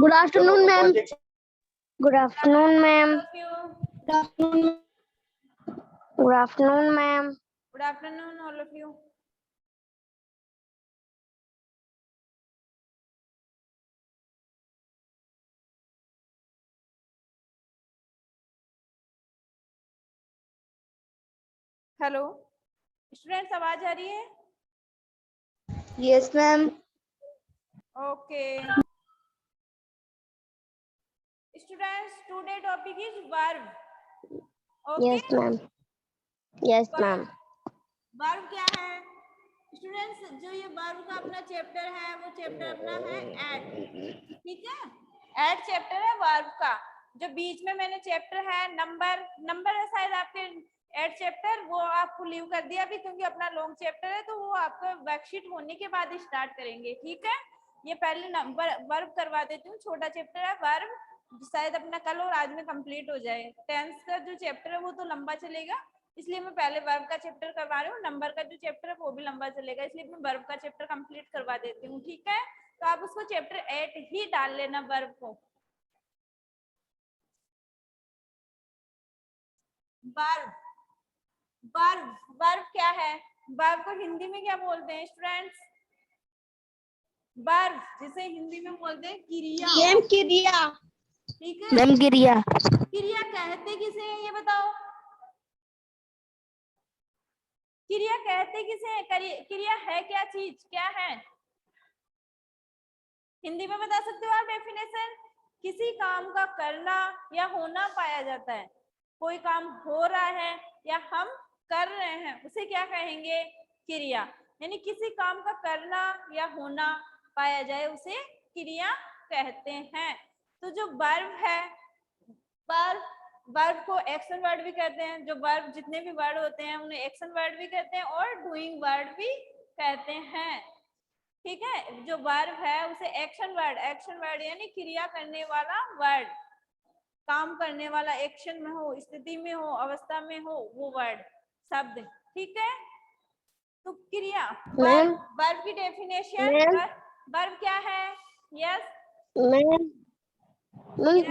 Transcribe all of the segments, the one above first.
Good afternoon ma'am. Good afternoon ma'am. Good afternoon ma'am. Good afternoon, all of you. Hello students, आवाज आ रही है? Yes ma'am. Okay students, today topic is verb. Yes ma'am. Yes ma'am. Verb क्या है students? जो ये verb का अपना chapter है वो चैप्टर अपना है एट. ठीक है, एट चैप्टर है वर्ब का. जो बीच में मैंने चैप्टर है नंबर है शायद आपके एट चैप्टर, वो आपको लीव कर दिया अभी क्योंकि अपना लॉन्ग चैप्टर है, तो वो आपका वर्कशीट होने के बाद स्टार्ट करेंगे. ठीक है, ये पहले नंबर वर्ब करवा देती हूँ. छोटा चैप्टर है वर्ब, शायद अपना कल और आज में कंप्लीट हो जाए. टेंस का जो चैप्टर है वो तो लंबा चलेगा, इसलिए मैं पहले वर्ब का चैप्टर करवा रही हूँ. नंबर का जो चैप्टर है वो भी लंबा चलेगा, इसलिए मैं वर्ब का चैप्टर कंप्लीट करवा देती हूँ. ठीक है, तो आप उसको चैप्टर 8 ही डाल लेना वर्ब को. वर्ब वर्ब वर्ब क्या है? वर्ब को हिंदी में क्या बोलते हैं स्टूडेंट्स? वर्ब जिसे हिंदी में बोलते हैं क्रिया. क्रिया। ठीक है, मैम क्रिया। क्रिया कहते किसे हैं ये बताओ? क्रिया कहते किसे हैं? क्रिया है क्या चीज, क्या है? हिंदी में बता सकते हो आप डेफिनेशन? किसी काम का करना या होना पाया जाता है. कोई काम हो रहा है या हम कर रहे हैं, उसे क्या कहेंगे? क्रिया. यानी किसी काम का करना या होना पाया जाए उसे क्रिया कहते हैं. तो जो वर्ब है, वर्ब को एक्शन वर्ड भी कहते हैं. जो वर्ब जितने भी वर्ड होते हैं उन्हें एक्शन वर्ड भी कहते हैं और डूइंग वर्ड भी कहते हैं. ठीक है, जो वर्ब है उसे एक्शन वर्ड यानी क्रिया करने वाला वर्ड, काम करने वाला, एक्शन में हो, स्थिति में हो, अवस्था में हो, वो वर्ड शब्द. ठीक है, तो क्रिया वर्ब की डेफिनेशन. वर्ब क्या है? यस मैम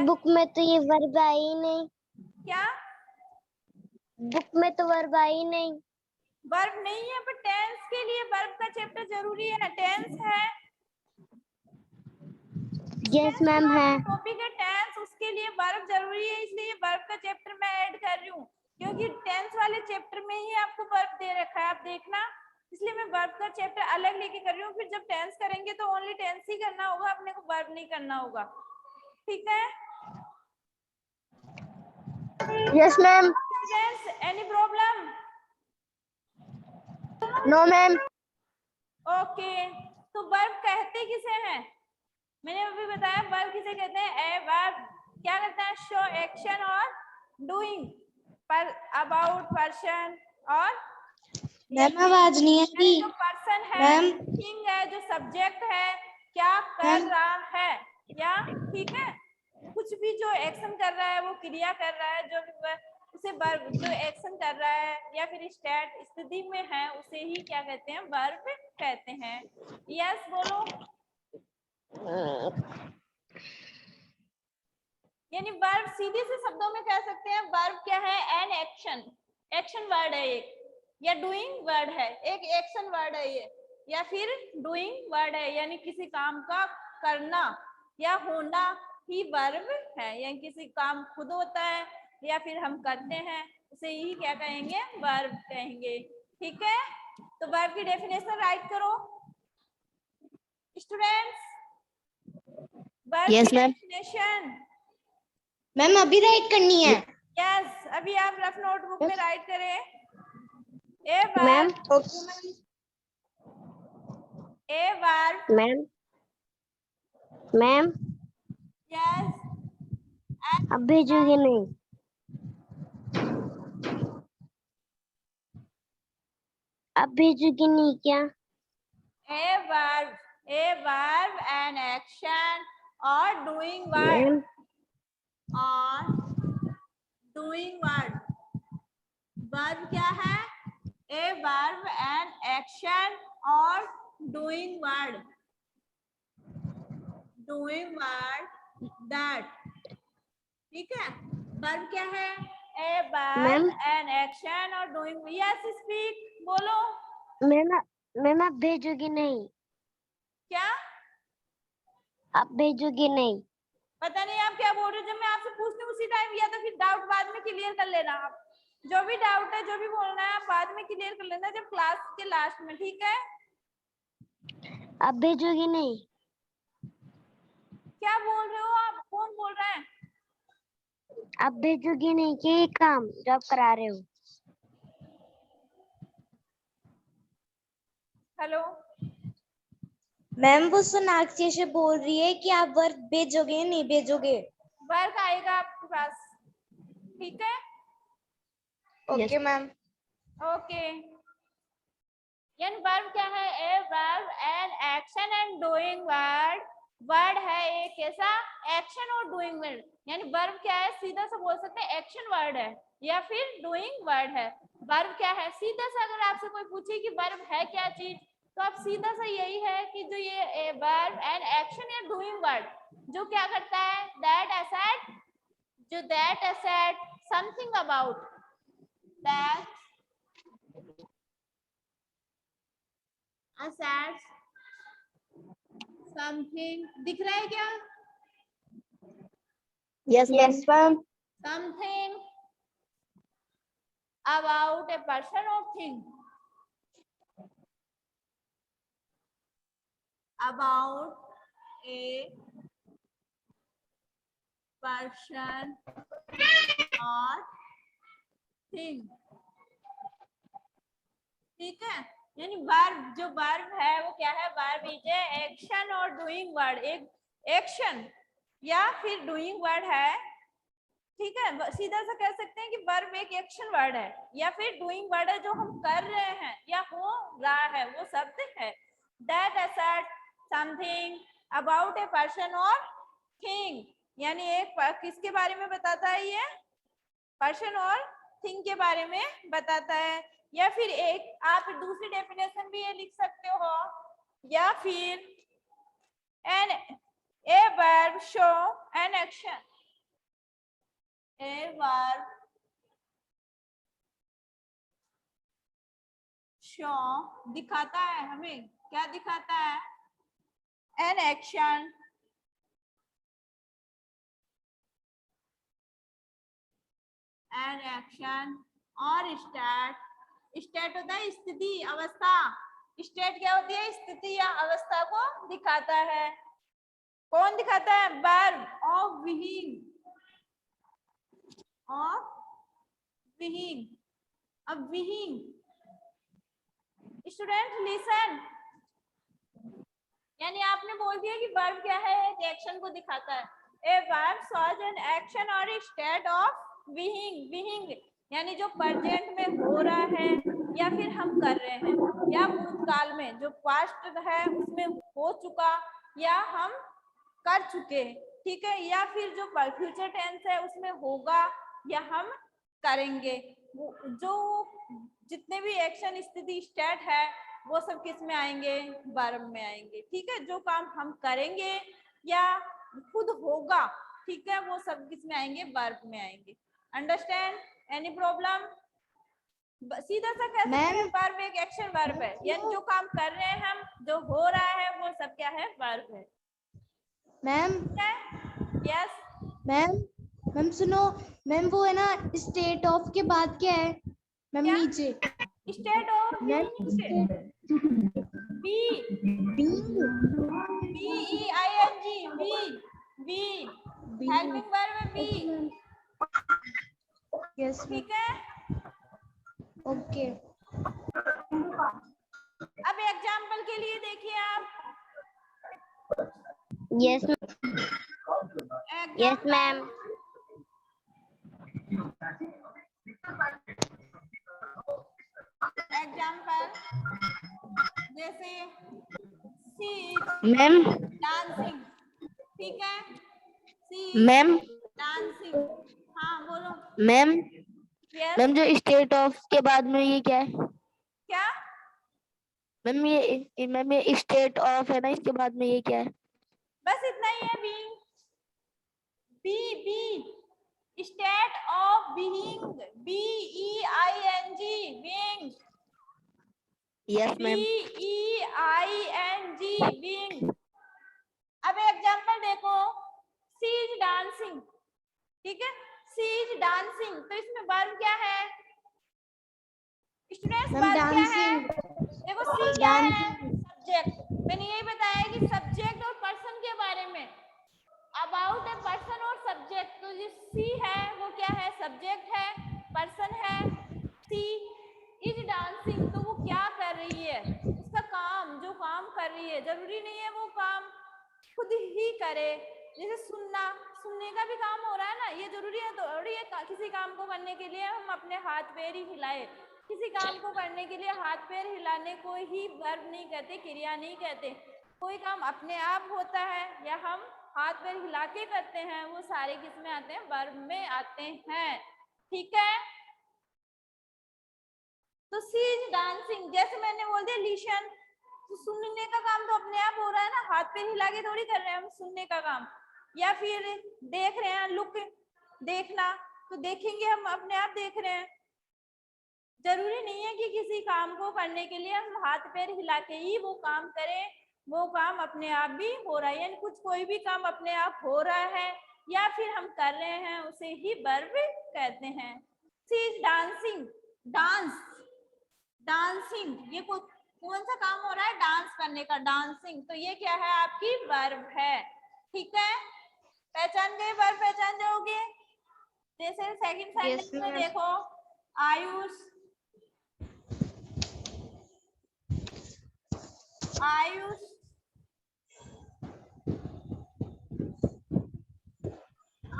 बुक में तो ये वर्ब आई नहीं. क्या बुक में तो वर्ब आई नहीं. वर्ब नहीं है, पर टेंस के लिए वर्ब का चैप्टर जरूरी है. टेंस है. यस मैम है. टॉपिक है टेंस, उसके लिए वर्ब जरूरी है, इसलिए वर्ब का चैप्टर मैं ऐड कर रही हूँ क्योंकि टेंस वाले चैप्टर में ही आपको वर्ब दे रखा है, आप देखना. इसलिए मैं वर्ब का चैप्टर अलग लेके कर रही हूँ. फिर जब टेंस करेंगे तो ओनली टेंस ही करना होगा, अपने को वर्ब नहीं करना होगा. ठीक है, yes ma'am. Any problem? No ma'am. Okay, तो वर्ब कहते किसे हैं? मैंने अभी बताया वर्ब किसे कहते हैं. ए वर्ब क्या करता है? शो एक्शन और डूइंग, पर अबाउट पर्सन और मैम आवाज नहीं आ रही. जो पर्सन है, मैम थिंग है, जो सब्जेक्ट है, क्या कर रहा है या. ठीक है, कुछ भी जो एक्शन कर रहा है वो क्रिया कर रहा है, जो उसे वर्ब, जो एक्शन कर रहा है या फिर स्थिति में है उसे ही क्या कहते हैं? वर्ब कहते हैं. यस बोलो. यानी वर्ब सीधे से शब्दों में कह सकते हैं वर्ब क्या है? एन एक्शन वर्ड है एक, या डूइंग वर्ड है एक. एक्शन वर्ड है ये, या फिर डूइंग वर्ड है, यानी किसी काम का करना या होना ही वर्ब है. यानी किसी काम खुद होता है या फिर हम करते हैं, उसे ही क्या कहेंगे? वर्ब कहेंगे. ठीक है, तो वर्ब की डेफिनेशन राइट करो स्टूडेंट्स. वर्ब की डेफिनेशन मैम अभी राइट करनी है. यस अभी आप रफ नोटबुक में राइट करें. Ma'am a verb. Ma'am yes अब भेजोगे नहीं? अब भेजोगे नहीं क्या? ए वर्ब एन एक्शन और डूइंग वर्ड. और डूइंग वर्ड. वर्ब क्या है? ए वर्ब एन एक्शन और डूइंग वर्ड. दैट, ठीक है। वर्ब क्या है? ए मैम वर्ब एन एक्शन और डूइंग। यस स्पीक, बोलो। मैम आप भेजोगी नहीं? क्या? आप भेजोगी नहीं? पता नहीं आप क्या बोल रहे हो। जब मैं आपसे पूछती हूँ उसी टाइम, या तो फिर डाउट बाद में क्लियर कर लेना। आप जो भी डाउट है, जो भी बोलना है, आप बाद में क्लियर कर लेना जब क्लास के लास्ट में, ठीक है। आप भेजोगी नहीं? क्या बोल रहे हो आप? कौन बोल रहा है? आप भेजोगी नहीं कि ये काम जो आप करा रहे हो? हेलो मैम वो सोनाक्षी से बोल रही है कि आप वर्क भेजोगे नहीं भेजोगे? वर्क आएगा आपके पास, ठीक है। Okay ma'am. ओके। यानी वर्ब क्या है? A verb an action and doing word. Word है एक ऐसा एक्शन और डूइंग वर्ड। यानी वर्ब क्या है? सीधा सा बोल सकते हैं एक्शन वर्ड है या फिर डूइंग वर्ड है। वर्ब क्या है? सीधा सा अगर आपसे कोई पूछे कि वर्ब है क्या चीज, तो आप सीधा सा यही है कि जो ये वर्ब एंड एक्शन या डूइंग वर्ड जो क्या करता है? दैट एसेट, जो that asset something about that asset something. दिख रहा है क्या? Yes ma'am. Something about a person or thing, about a person or thing, ठीक है। यानी वर्ब, जो वर्ब है वो क्या है? वर्ब इज ए एक्शन और डूइंग वर्ड। एक एक्शन या फिर डूइंग वर्ड है, ठीक है। सीधा सा कह सकते हैं कि वर्ब एक एक्शन वर्ड है या फिर डूइंग वर्ड है, जो हम कर रहे हैं या हो रहा है वो शब्द है। That assert something about a person और थिंग, यानी एक किसके बारे में बताता है? ये पर्सन और थिंग के बारे में बताता है। या फिर एक आप दूसरी डेफिनेशन भी ये लिख सकते हो, या फिर an a verb show an action. A verb show दिखाता है हमें, क्या दिखाता है? An action और स्टेट होता है स्थिति, अवस्था। स्टेट क्या होती है? स्थिति या अवस्था को दिखाता है। कौन दिखाता है? Verb of being, of being. अब बीइंग, स्टूडेंट लिसन, यानी आपने बोल दिया कि वर्ब क्या है? एक एक्शन को दिखाता है। A verb shows an action और स्टेट ऑफ बीइंग। बीइंग यानी जो प्रेजेंट में हो रहा है या फिर हम कर रहे हैं, या भूतकाल में जो पास्ट है उसमें हो चुका या हम कर चुके, ठीक है। या फिर जो फ्यूचर टेंस है उसमें होगा या हम करेंगे। जो जितने भी एक्शन, स्थिति, स्टेट है वो सब किस में आएंगे? वर्ब में आएंगे, ठीक है। जो काम हम करेंगे या खुद होगा, ठीक है, वो सब किस में आएंगे? वर्ब में आएंगे। अंडरस्टैंड? Any problem? सीधा सा कह सकते हैं वर्ब एक एक्शन वर्ब है, यानी जो काम कर रहे हैं हम, जो हो रहा है वो सब क्या है? वर्ब है। मैम यस मैम सुनो मैम, वो है ना स्टेट ऑफ के बाद क्या है मैम? क्या? नीचे state of ma'am be, BEING, be helping verb है, बी, यस ठीक है। ओके। अब एग्जाम्पल के लिए देखिए आप, यस यस मैम। एग्जाम्पल जैसे सी मैम डांसिंग, ठीक है। सी मैम डांसिंग, हाँ बोलो। मैम यस मैम, जो स्टेट ऑफ के बाद में ये क्या है? क्या? मैम ये स्टेट ऑफ है ना, इसके बाद में ये क्या है? बस इतना ही है, being. Be state of being, BEING being, yes ma'am. BEING being. अब एग्जांपल देखो, शी इज डांसिंग, ठीक है, शी इज डांसिंग, तो इसमें वर्ब क्या है स्टूडेंट्स? मैम वर्ब क्या है? डांसिंग। देखो सी क्या है? सब्जेक्ट। मैंने यही बताया कि सब्जेक्ट और पर्सन के बारे में, अबाउट ए पर्सन और सब्जेक्ट। तो जो सी है वो क्या है? सब्जेक्ट है, पर्सन है। सी इज डांसिंग, तो वो क्या कर रही है, उसका काम, जो काम कर रही है, जरूरी नहीं है वो काम खुद ही करे। जैसे सुनना, सुनने का भी काम हो रहा है ना, ये जरूरी है थोड़ी है किसी काम को करने के लिए हम अपने हाथ पैर ही हिलाए। किसी काम को करने के लिए हाथ पैर हिलाने को ही वर्ब नहीं कहते, क्रिया नहीं कहते। कोई काम अपने आप होता है या हम हाथ पैर हिला के करते हैं, वो सारे किस में आते हैं? वर्ब में आते हैं, ठीक है। तो सी इज डांसिंग, जैसे मैंने बोल दिया लिशन, तो सुनने का काम तो अपने आप हो रहा है ना, हाथ पैर हिला के थोड़ी कर रहे हैं हम सुनने का काम। या फिर देख रहे हैं, लुक, देखना, तो देखेंगे हम अपने आप देख रहे हैं। जरूरी नहीं है कि किसी काम को करने के लिए हम हाथ पैर हिला के ही वो काम करें, वो काम अपने आप भी हो रहा है। यानी कुछ कोई भी काम अपने आप हो रहा है या फिर हम कर रहे हैं, उसे ही वर्ब कहते हैं। She is dancing, dance, dancing, ये कौन सा काम हो रहा है? डांस करने का, डांसिंग, तो ये क्या है? आपकी वर्ब है, ठीक है। पहचान गए? वर्ब पहचान जाओगे। जैसे सेकंड सेंटेंस में देखो, आयुष, आयुष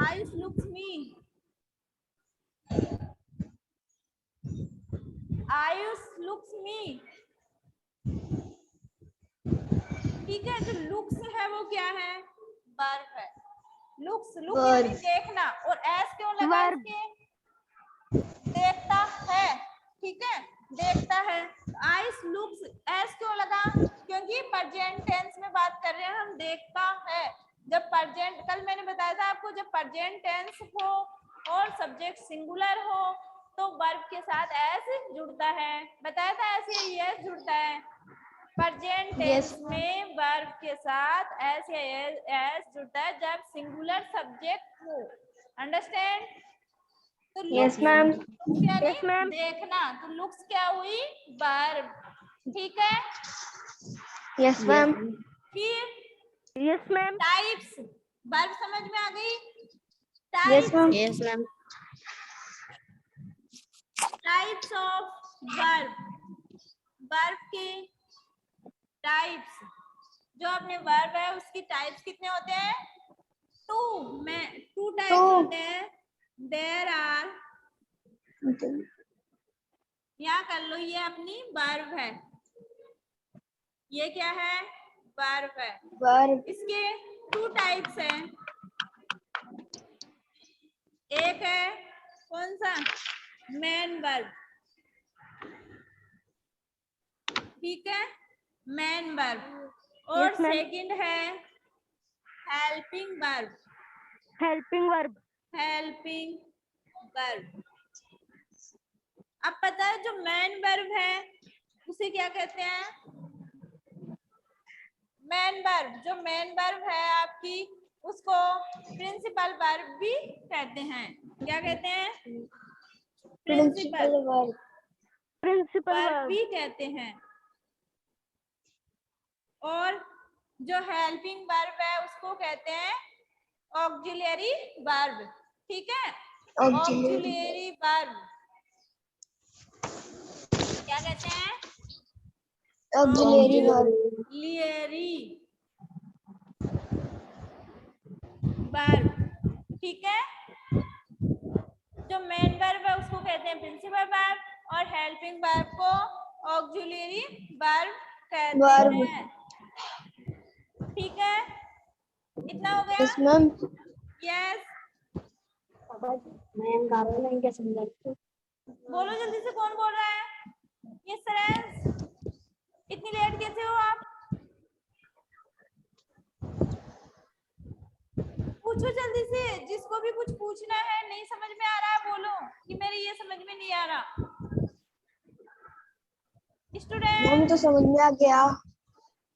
आयुष लुक्स मी, आयुष लुक्स मी, ठीक है। जो लुक्स है वो क्या है? वर्ब है। लुक्स, लुक यानी देखना, और एस क्यों लगा इसके? देखता है, ठीक है, देखता है। आइस लुक्स, एस क्यों लगा? क्योंकि प्रेजेंट टेंस में बात कर रहे हैं हम, देखता है। जब प्रेजेंट, कल मैंने बताया था आपको, जब प्रेजेंट टेंस हो और सब्जेक्ट सिंगुलर हो तो वर्ब के साथ एस जुड़ता है, बताया था ऐसे ही एस जुड़ता है। प्रेजेंट टेंस में वर्ब के साथ एस या एस जुड़ता है जब सिंगुलर सब्जेक्ट हो, अंडरस्टैंड? तो यस मैम। यस मैम, देखना, तो लुक्स क्या हुई? वर्ब, ठीक है। Yes ma'am. फिर यस मैम। टाइप्स, वर्ब समझ में आ गई? Yes ma'am. Yes ma'am. Types of verb, verb के टाइप्स, जो अपने वर्ब है उसकी टाइप्स कितने होते हैं? टू टाइप्स होते हैं। देयर आर, यहाँ कर लो, ये अपनी वर्ब है, ये क्या है? वर्ब है। वर्ब। इसके टू टाइप्स हैं, एक है कौन सा? मेन वर्ब, ठीक है, मेन वर्ब। और सेकंड है helping verb, helping verb. Helping verb. अब पता है जो मेन वर्ब है उसे क्या कहते हैं? मेन वर्ब, जो मेन वर्ब है आपकी उसको प्रिंसिपल वर्ब भी कहते हैं। क्या कहते हैं? Principal verb. प्रिंसिपल वर्ब भी कहते हैं। और जो हेल्पिंग वर्ब है उसको कहते हैं ऑक्सिलरी वर्ब, ठीक है, ऑक्सिलरी वर्ब। क्या कहते हैं? Auxiliary verb. ऑक्सिलरी वर्ब, ठीक है। जो मेन वर्ब है उसको कहते हैं प्रिंसिपल वर्ब और हेल्पिंग वर्ब को ऑक्सिलरी वर्ब कहते हैं, ठीक है। इतना हो गया? Yes ma'am. यस। मैम गाना नहीं क्या समझ? बोलो जल्दी से, कौन बोल रहा है? यस फ्रेंड्स, इतनी लेट कैसे हो आप? पूछो जल्दी से, जिसको भी कुछ पूछना है, नहीं समझ में आ रहा है बोलो कि मेरे ये समझ में नहीं आ रहा। स्टूडेंट तो समझ में आ गया।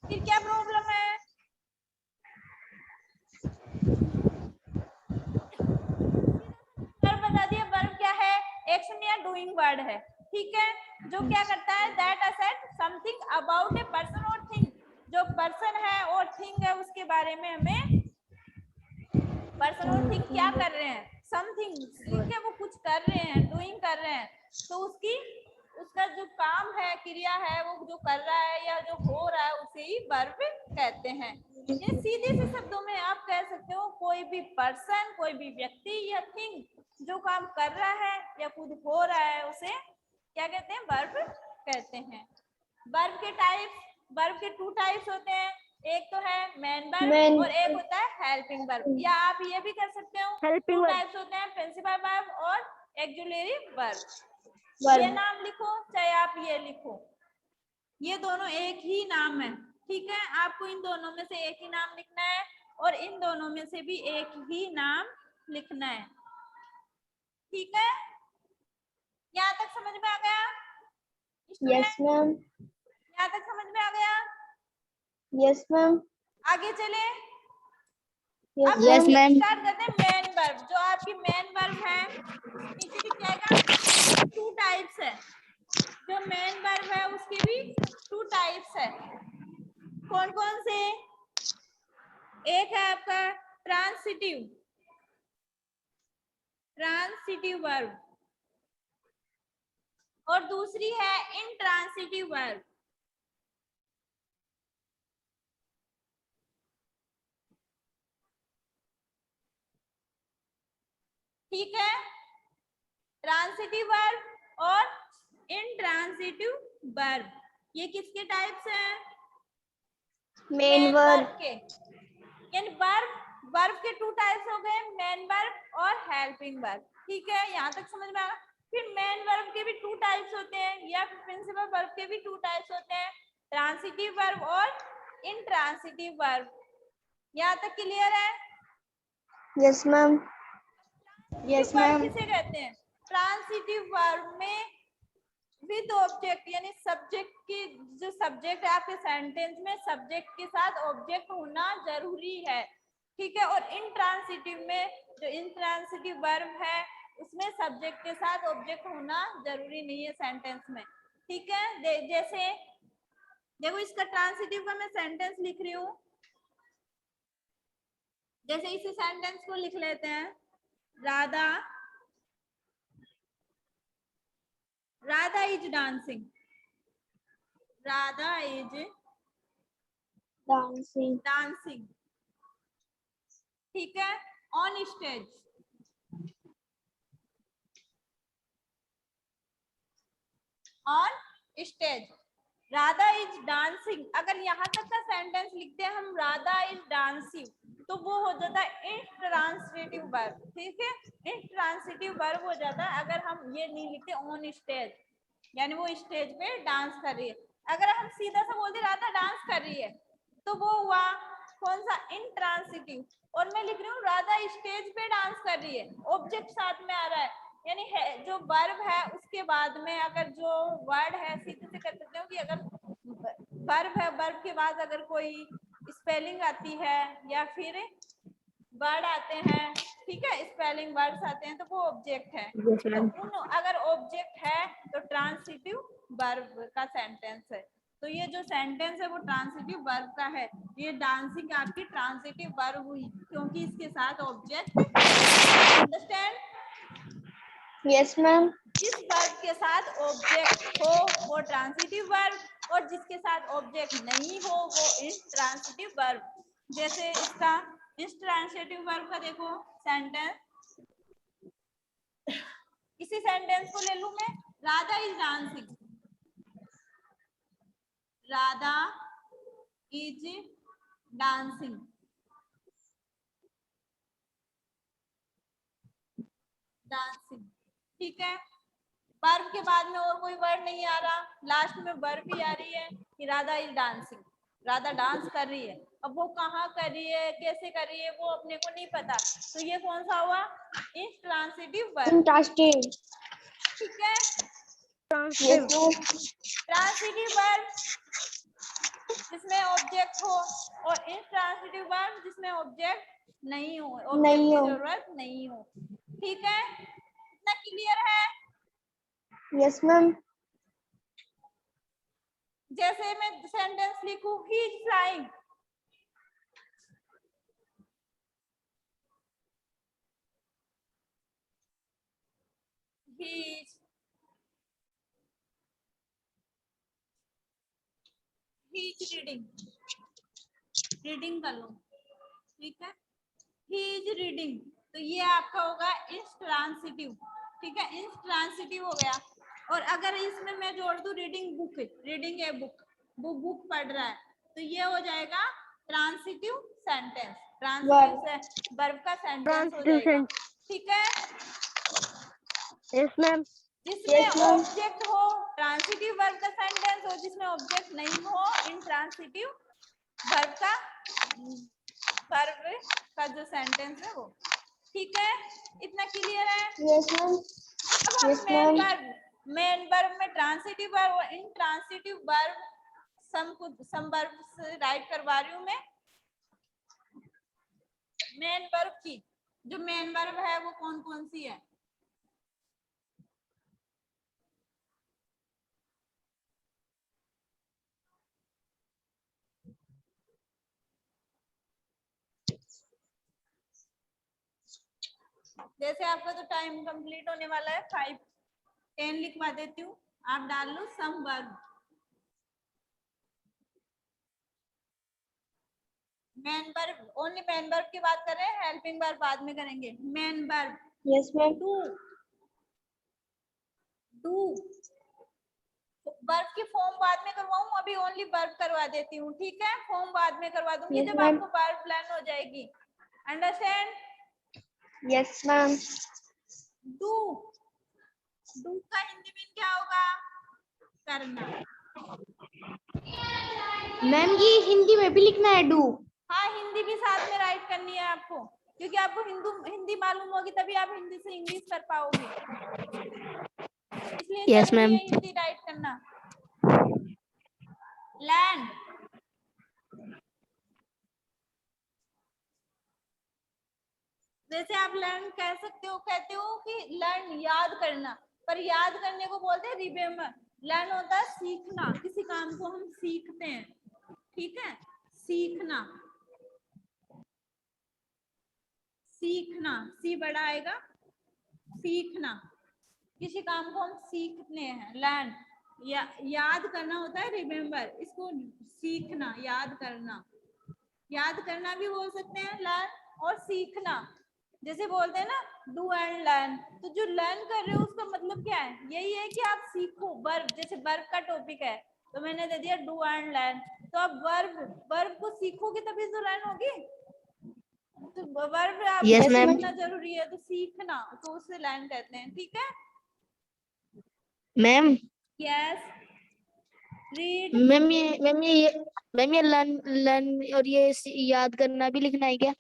फिर क्या प्रॉब्लम है? वर्ब बता दिया। वर्ब क्या है? एक्शन या डूइंग वर्ड है, ठीक है, जो क्या करता है, that asset something about a person और थिंग। जो पर्सन है और थिंग है उसके बारे में हमें, पर्सन और थिंग क्या कर रहे हैं, समथिंग, ठीक है, वो कुछ कर रहे हैं, डूइंग कर रहे हैं, तो उसका जो काम है, क्रिया है, वो जो कर रहा है या जो हो रहा है उसे ही वर्ब कहते हैं। ये सीधे से शब्दों में आप कह सकते हो कोई भी पर्सन, कोई भी व्यक्ति या थिंग जो काम कर रहा है या खुद हो रहा है उसे क्या कहते हैं, वर्ब कहते हैं। वर्ब के टाइप्स, वर्ब के 2 टाइप्स होते हैं, एक तो है मेन वर्ब और एक होता है हेल्पिंग वर्ब, या आप ये भी कर सकते हो, 2 टाइप्स होते हैं, प्रिंसिपल वर्ब और ऑक्सिलरी वर्ब। ये नाम लिखो चाहे आप ये लिखो, ये दोनों एक ही नाम है, ठीक है, आपको इन दोनों में से एक ही नाम लिखना है और इन दोनों में से भी एक ही नाम लिखना है, ठीक है। यहाँ तक समझ में आ गया? Yes ma'am. यहाँ तक समझ में आ गया? Yes ma'am. आगे चले। अब यस मैम। स्टार्ट करते हैं मेन वर्ब। जो आपकी मेन वर्ब है नीचे लिख जाएगा, 2 टाइप्स है, जो मेन वर्ब है उसके भी 2 टाइप्स है। कौन कौन से? एक है आपका ट्रांसिटिव वर्ब और दूसरी है इंट्रांसिटिव वर्ब। ठीक है, ट्रांसिटिव वर्ब और इंट्रांसिटिव वर्ब, ये किसके टाइप्स हैं? मेन वर्ब के, यानी वर्ब के 2 टाइप्स हो गए, मेन वर्ब और हेल्पिंग वर्ब, ठीक है, यहाँ तक समझ में आ गया। फिर मेन वर्ब के भी 2 टाइप्स होते हैं या प्रिंसिपल वर्ब के भी 2 टाइप्स होते हैं, ट्रांसिटिव वर्ब और इंट्रांसिटिव वर्ब। यहाँ तक क्लियर है? Yes ma'am. Yes ma'am. किसे कहते हैं? ट्रांसिटिव वर्ब में विद ऑब्जेक्ट, यानी सब्जेक्ट की, जो सब्जेक्ट है आपके सेंटेंस में सब्जेक्ट के साथ ऑब्जेक्ट होना जरूरी है, ठीक है, और इंट्रांसिटिव में जो इंट्रांसिटिव वर्ब है उसमें सब्जेक्ट के साथ ऑब्जेक्ट होना जरूरी नहीं है सेंटेंस में, ठीक है। जैसे देखो इसका ट्रांसिटिव का मैं सेंटेंस लिख रही हूँ, जैसे इसी सेंटेंस को लिख लेते हैं, Radha is dancing, Radha is dancing, ठीक है, on stage, Radha is dancing. अगर यहाँ तक का सेंटेंस लिखते हैं हम राधा इज डांसिंग, तो वो हो जाता है इंट्रांसिटिव वर्ब, ठीक है, इंट्रांसिटिव वर्ब हो जाता है अगर हम ये नहीं लिखते ऑन स्टेज, यानी वो स्टेज पे डांस कर रही है। अगर हम सीधा सा बोलते राधा डांस कर रही है तो वो हुआ कौन सा, इंट्रांसिटिव, और मैं लिख रही हूँ राधा स्टेज पे डांस कर रही है, ऑब्जेक्ट साथ में आ रहा है, यानी है, जो वर्ब है उसके बाद में अगर जो वर्ड है, सीधे से कर सकते हो कि अगर वर्ब है, वर्ब के बाद अगर कोई स्पेलिंग आती है या फिर वर्ड आते हैं, ठीक है, स्पेलिंग वर्ड्स आते हैं, तो वो ऑब्जेक्ट है, तो उन अगर ऑब्जेक्ट है तो ट्रांसिटिव वर्ब का सेंटेंस है। तो ये जो सेंटेंस है वो ट्रांसिटिव वर्ब का है, ये डांसिंग आपकी ट्रांसिटिव वर्ब हुई क्योंकि इसके साथ ऑब्जेक्ट, अंडरस्टैंड? Yes ma'am. जिस वर्ब के साथ ऑब्जेक्ट हो वो ट्रांसिटिव वर्ब और जिसके साथ ऑब्जेक्ट नहीं हो वो इंट्रांसिटिव वर्ब। जैसे इसका इंट्रांसिटिव वर्ब का देखो सेंटेंस, इसी सेंटेंस को ले लूं मैं, Radha is dancing, Radha is dancing, ठीक है, वर्ब के बाद में और कोई वर्ड नहीं आ रहा, लास्ट में वर्ब ही आ रही है कि Radha is dancing, Radha dance कर रही है। अब वो कहाँ कर रही है, कैसे कर रही है, वो अपने को नहीं पता, तो ये कौन सा हुआ, इंट्रांसिटिव वर्ब, इंट्रांसिटिव। ठीक है। Yes ma'am. ट्रांसिटिव वर्ब जिसमें ऑब्जेक्ट हो, और इंट्रांसिटिव वर्ब जिसमें ऑब्जेक्ट नहीं हो, ऑब्जेक्ट नहीं की हो। जरूरत नहीं हो, ठीक है। इतना क्लियर है? Yes ma'am. जैसे मैं सेंटेंस लिखूं, he is flying, he is reading, reading कर लो, ठीक है। he is reading, तो ये आपका होगा इंट्रांसिटिव, ठीक है, इंट्रांसिटिव हो गया। और अगर इसमें मैं जोड़ दूं reading book, reading a book, वो बुक पढ़ रहा है, तो ये हो जाएगा ट्रांसिटिव सेंटेंस, ट्रांसिटिव वर्ब का सेंटेंस हो जाएगा, ठीक है। Yes ma'am. जिसमें ऑब्जेक्ट हो ट्रांसिटिव वर्ब का सेंटेंस, और जिसमें ऑब्जेक्ट नहीं हो इंट्रांसिटिव वर्ब का जो सेंटेंस है वो, ठीक है। इतना क्लियर है? Yes ma'am. अब हम मेन वर्ब में ट्रांसिटिव वर्ब और इंट्रांसिटिव वर्ब सम वर्ब से राइट करवा रही हूँ मैं। मेन वर्ब की जो मेन वर्ब है वो कौन कौन सी है? जैसे आपका तो टाइम कंप्लीट होने वाला है, 5-10 लिखवा देती हूँ, आप डाल लो some verb. Main verb, only main verb की बात कर रहे हैं, हेल्पिंग वर्ब बाद में करेंगे। Main verb, yes ma'am. Do verb की फॉर्म बाद में करवाऊं, अभी ओनली वर्ब करवा देती हूँ, ठीक है। फॉर्म बाद में करवा दूंगी जब आपको वर्ब लर्न हो जाएगी, understand? Yes ma'am. Do, do का हिंदी में क्या होगा? करना। मैम ये हिंदी में भी लिखना है डू? हाँ, हिंदी भी साथ में राइट करनी है आपको, क्योंकि आपको हिंदी मालूम होगी तभी आप हिंदी से इंग्लिश कर पाओगे, इसलिए यस जरूरी मैम। है हिंदी राइट करना। लैंड, जैसे आप लर्न कह सकते हो, कहते हो कि लर्न याद करना, पर याद करने को बोलते हैं रिमेम्बर। लर्न होता है सीखना, किसी काम को हम सीखते हैं, ठीक है। सीखना, सीखना, सी बड़ा आएगा, सीखना, किसी काम को हम सीखते हैं, लर्न। याद करना होता है रिमेम्बर, इसको सीखना, याद करना, याद करना भी बोल सकते हैं लर्न, और सीखना जैसे बोलते हैं ना डू एंड लर्न, तो जो लर्न कर रहे हो उसका मतलब क्या है? यही है कि आप सीखो। वर्ब, जैसे वर्ब का टॉपिक है तो मैंने दे दिया डू एंड लर्न, तो आप वर्ब को सीखोगे तभी तो लर्न होगी, तो वर्ब आपको सीखना जरूरी है, तो सीखना, तो उसे लर्न कहते हैं, ठीक है मैम। यस। रीड, मैम ये लर्न लर्न और ये याद करना भी लिखना है क्या?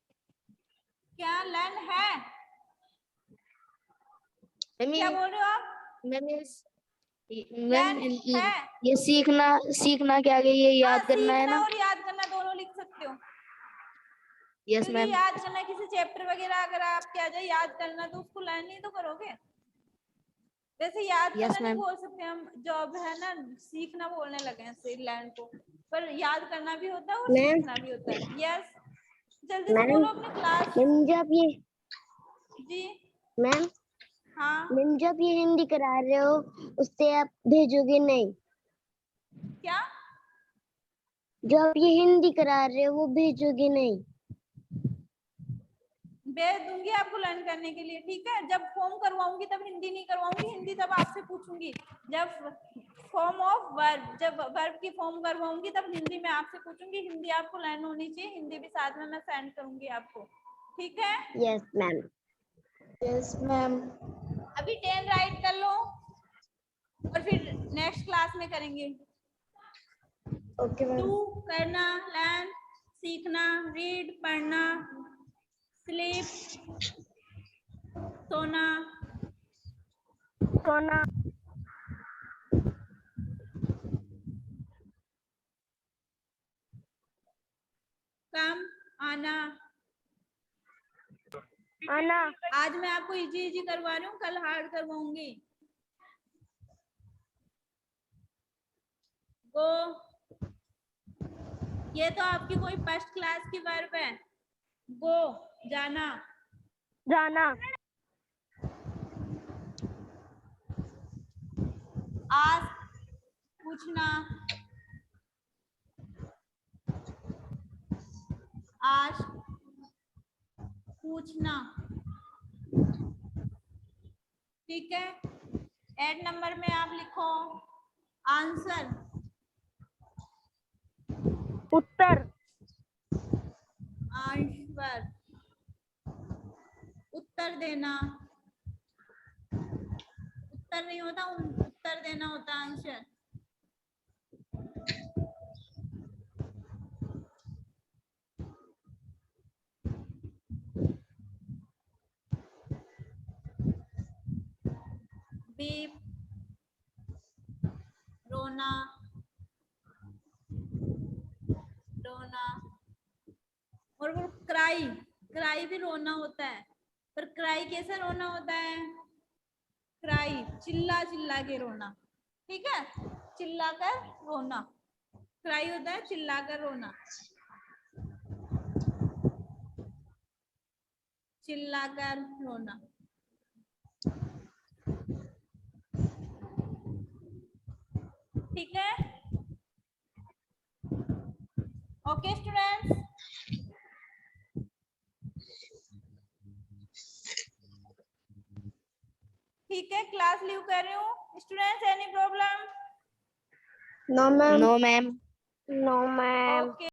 क्या लर्न है? मैम क्या बोल रहे हो आप? मैम लर्न है, ये सीखना क्या है? ये हाँ, याद करना है सीखना ना? और याद करना दोनों लिख सकते हो, यस क्योंकि मैम। याद करना किसी चैप्टर वगैरह अगर आपके आ जाए याद करना, तो उसको लर्न ही तो करोगे। वैसे याद करना यस नहीं मैम। बोल सकते हम, जॉब है ना, सीखना बोलने लगे हैं लर्न को, पर याद करना भी होता है और सीखना भी होता है। यस, जल्दी से बोलो अपनी क्लास। मैम जब ये जी मैम हाँ, मैम जब ये हिंदी करा रहे हो उससे आप भेजोगे नहीं? क्या? जो आप ये हिंदी करा रहे हो वो भेजोगे नहीं? भेज दूंगी आपको लर्न करने के लिए, ठीक है। जब फॉर्म करवाऊंगी तब हिंदी नहीं करवाऊंगी, हिंदी तब आपसे पूछूंगी जब फॉर्म ऑफ वर्ब, जब वर्ब की फॉर्म करवाऊंगी तब हिंदी में आपसे पूछूंगी, हिंदी आपको लर्न होनी चाहिए, हिंदी भी साथ में मैं सेंड करूंगी आपको, ठीक है। Yes ma'am. Yes ma'am. अभी 10 राइट कर लो और फिर नेक्स्ट क्लास में करेंगे। Okay ma'am. डू करना, लर्न सीखना, रीड पढ़ना, स्लीप सोना, सोना, कम आना। आना, आज मैं आपको इजी इजी करवा रही हूँ, कल हार्ड करवाऊंगी। गो, ये तो आपकी कोई फर्स्ट क्लास की वर्ब है। गो जाना, जाना, आस्क पूछना, आस्क पूछना, ठीक है। 8 नंबर में आप लिखो आंसर, उत्तर, आंसर उत्तर देना, उत्तर नहीं होता, उत्तर देना होता आंसर। बीप रोना, रोना, और वो क्राई, क्राई भी रोना होता है, पर क्राई कैसे रोना होता है? क्राई चिल्ला चिल्ला के रोना, ठीक है, चिल्ला कर रोना। क्राई होता है चिल्ला कर रोना, चिल्ला कर रोना, ठीक है। ओके स्टूडेंट्स, ठीक है, क्लास लीव कर रही हूँ। Students any problem? No ma'am. No ma'am. No ma'am. Okay.